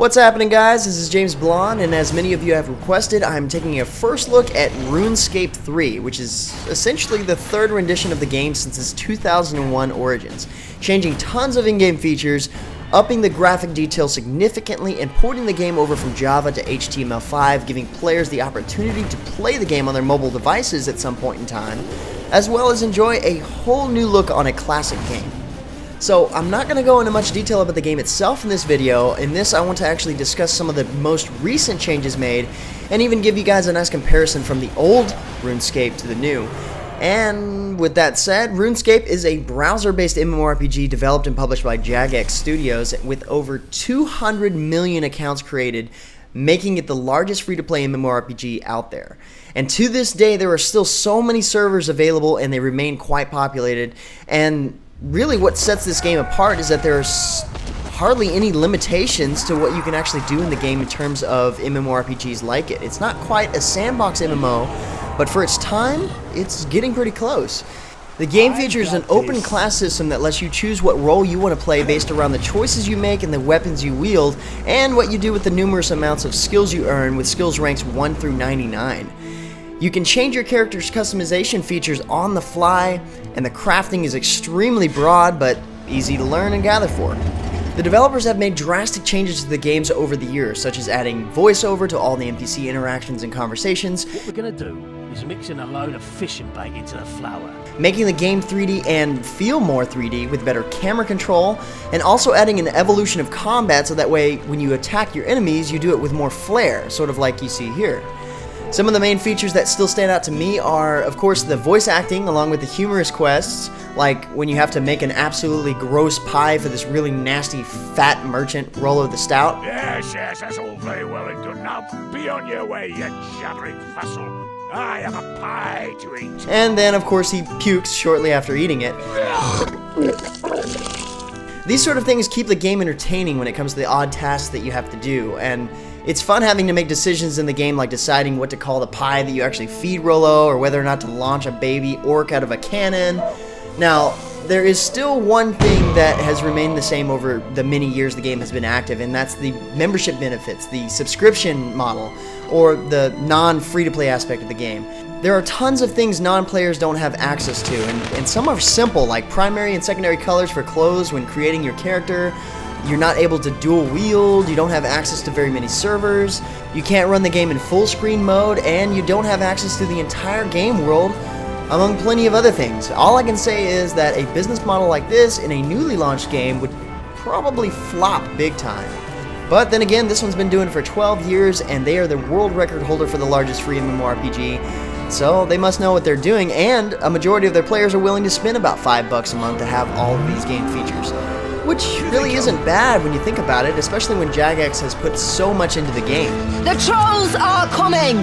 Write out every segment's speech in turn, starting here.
What's happening, guys? This is James Blonde, and as many of you have requested, I'm taking a first look at RuneScape 3, which is essentially the third rendition of the game since its 2001 origins, changing tons of in-game features, upping the graphic detail significantly, and porting the game over from Java to HTML5, giving players the opportunity to play the game on their mobile devices at some point in time, as well as enjoy a whole new look on a classic game. So I'm not going to go into much detail about the game itself in this video. In this, I want to actually discuss some of the most recent changes made, and even give you guys a nice comparison from the old RuneScape to the new. And with that said, RuneScape is a browser-based MMORPG developed and published by Jagex Studios with over 200 million accounts created, making it the largest free-to-play MMORPG out there. And to this day, there are still so many servers available, and they remain quite populated. And really what sets this game apart is that there's hardly any limitations to what you can actually do in the game in terms of MMORPGs like it. It's not quite a sandbox MMO, but for its time, it's getting pretty close. The game features an open class system that lets you choose what role you want to play based around the choices you make and the weapons you wield, and what you do with the numerous amounts of skills you earn with skills ranks 1 through 99. You can change your character's customization features on the fly, and the crafting is extremely broad but easy to learn and gather for. The developers have made drastic changes to the games over the years, such as adding voiceover to all the NPC interactions and conversations. What we're going to do is mix in a load of fishing bait into the flour, Making the game 3D and feel more 3D with better camera control, and also adding an evolution of combat so that way when you attack your enemies you do it with more flair, sort of like you see here. Some of the main features that still stand out to me are, of course, the voice acting along with the humorous quests, like when you have to make an absolutely gross pie for this really nasty fat merchant, Rollo the Stout. Yes, that's all very well and good. Now be on your way, you jabbering vassal. I have a pie to eat. And then, of course, he pukes shortly after eating it. These sort of things keep the game entertaining when it comes to the odd tasks that you have to do, and it's fun having to make decisions in the game, like deciding what to call the pie that you actually feed Rollo, or whether or not to launch a baby orc out of a cannon. Now, there is still one thing that has remained the same over the many years the game has been active, and that's the membership benefits, the subscription model, or the non-free-to-play aspect of the game. There are tons of things non-players don't have access to, and some are simple, like primary and secondary colors for clothes when creating your character. You're not able to dual wield, you don't have access to very many servers, you can't run the game in full screen mode, and you don't have access to the entire game world, among plenty of other things. All I can say is that a business model like this in a newly launched game would probably flop big time. But then again, this one's been doing it for 12 years, and they are the world record holder for the largest free MMORPG, so they must know what they're doing, and a majority of their players are willing to spend about $5 a month to have all of these game features. Which really isn't bad when you think about it, especially when Jagex has put so much into the game. The trolls are coming!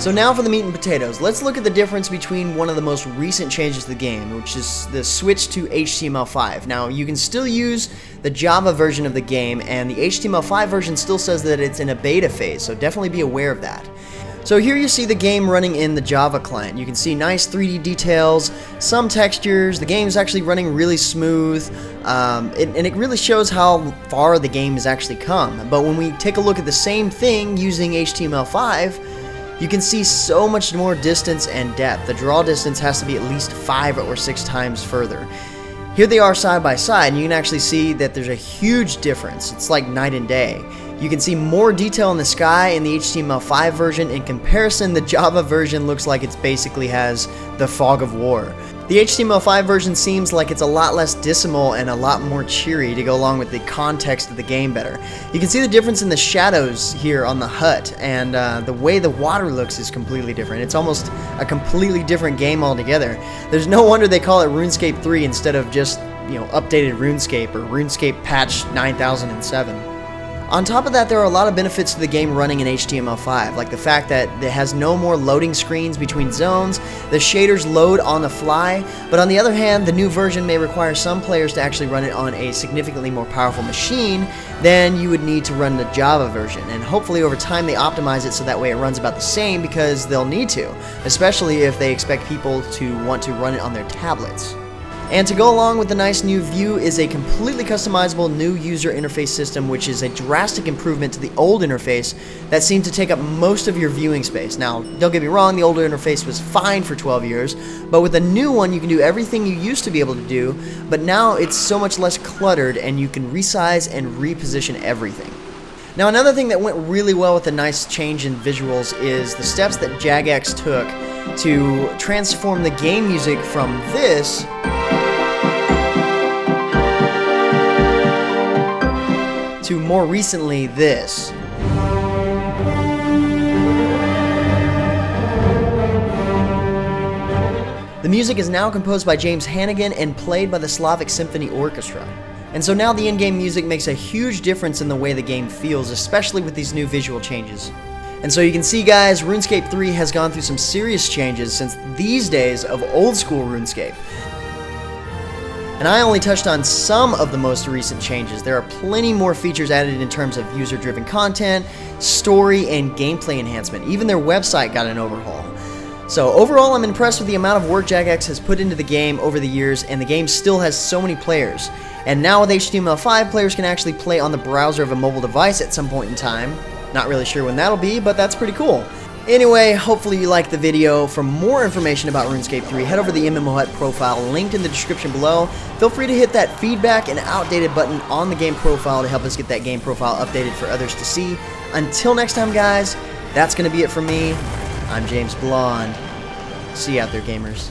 So now for the meat and potatoes. Let's look at the difference between one of the most recent changes to the game, which is the switch to HTML5. Now, you can still use the Java version of the game, and the HTML5 version still says that it's in a beta phase, so definitely be aware of that. So here you see the game running in the Java client. You can see nice 3D details, some textures, the game's actually running really smooth, and it really shows how far the game has actually come. But when we take a look at the same thing using HTML5, you can see so much more distance and depth. The draw distance has to be at least 5 or 6 times further. Here they are side by side, and you can actually see that there's a huge difference. It's like night and day. You can see more detail in the sky in the HTML5 version. In comparison, the Java version looks like it basically has the fog of war. The HTML5 version seems like it's a lot less dismal and a lot more cheery to go along with the context of the game better. You can see the difference in the shadows here on the hut, and the way the water looks is completely different. It's almost a completely different game altogether. There's no wonder they call it RuneScape 3 instead of just, updated RuneScape or RuneScape patch 9007. On top of that, there are a lot of benefits to the game running in HTML5, like the fact that it has no more loading screens between zones, the shaders load on the fly, but on the other hand, the new version may require some players to actually run it on a significantly more powerful machine than you would need to run the Java version, and hopefully over time they optimize it so that way it runs about the same, because they'll need to, especially if they expect people to want to run it on their tablets. And to go along with the nice new view is a completely customizable new user interface system, which is a drastic improvement to the old interface that seemed to take up most of your viewing space. Now, don't get me wrong, the older interface was fine for 12 years, but with the new one you can do everything you used to be able to do, but now it's so much less cluttered and you can resize and reposition everything. Now, another thing that went really well with the nice change in visuals is the steps that Jagex took to transform the game music from this to more recently this. The music is now composed by James Hannigan and played by the Slavic Symphony Orchestra. And so now the in-game music makes a huge difference in the way the game feels, especially with these new visual changes. And so you can see, guys, RuneScape 3 has gone through some serious changes since these days of old school RuneScape. And I only touched on some of the most recent changes. There are plenty more features added in terms of user-driven content, story, and gameplay enhancement. Even their website got an overhaul. So overall, I'm impressed with the amount of work Jagex has put into the game over the years, and the game still has so many players. And now with HTML5, players can actually play on the browser of a mobile device at some point in time. Not really sure when that'll be, but that's pretty cool. Anyway, hopefully you liked the video. For more information about RuneScape 3, head over to the MMOHut profile linked in the description below. Feel free to hit that feedback and outdated button on the game profile to help us get that game profile updated for others to see. Until next time, guys, that's going to be it from me. I'm James Blonde. See you out there, gamers.